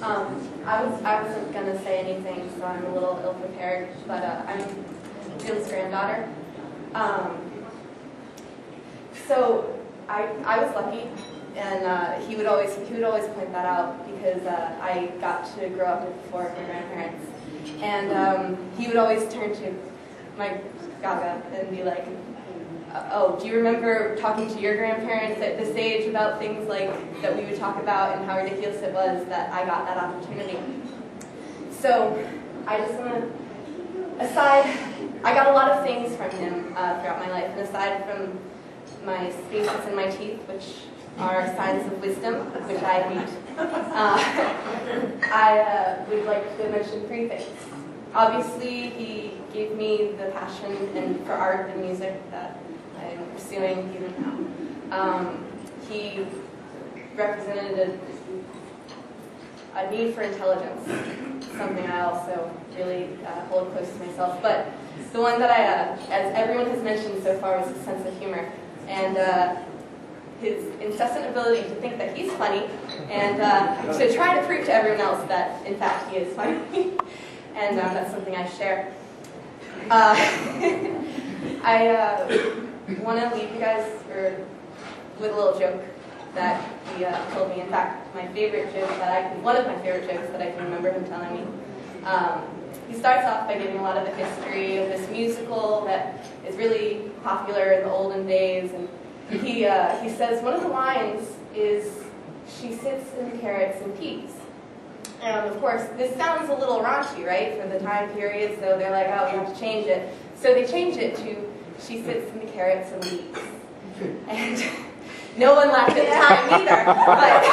I wasn't gonna say anything, so I'm a little ill prepared. But I'm Jill's granddaughter. So I was lucky, and he would always point that out because I got to grow up with four of my grandparents, and he would always turn to my Gaga and be like, "Oh, do you remember talking to your grandparents at this age about things like that we would talk about and how ridiculous it was that I got that opportunity?" So I just want to, I got a lot of things from him throughout my life, and aside from my spaces in my teeth, which are signs of wisdom, which I hate, I would like to mention three things. Obviously, he gave me the passion and for art and music that I'm pursuing even now. He represented a need for intelligence, something I also really hold close to myself. But the one that as everyone has mentioned so far, was his sense of humor. And his incessant ability to think that he's funny and to try to prove to everyone else that, in fact, he is funny. And that's something I share. I want to leave you guys with a little joke that he told me. In fact, one of my favorite jokes that I can remember him telling me. He starts off by giving a lot of the history of this musical that is really popular in the olden days, and he says one of the lines is, "She sits in carrots and peas." And of course, this sounds a little raunchy, right, for the time period, so they're like, "Oh, we have to change it." So they change it to, "She sits in the carrots and leaves." And no one laughed at the time either, but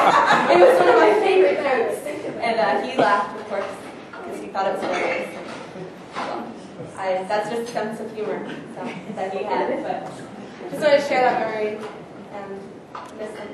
it was one of my favorite jokes. And he laughed, of course, because he thought it was hilarious. Well, that's just a sense of humor that he had, but just wanted to share that memory and miss him.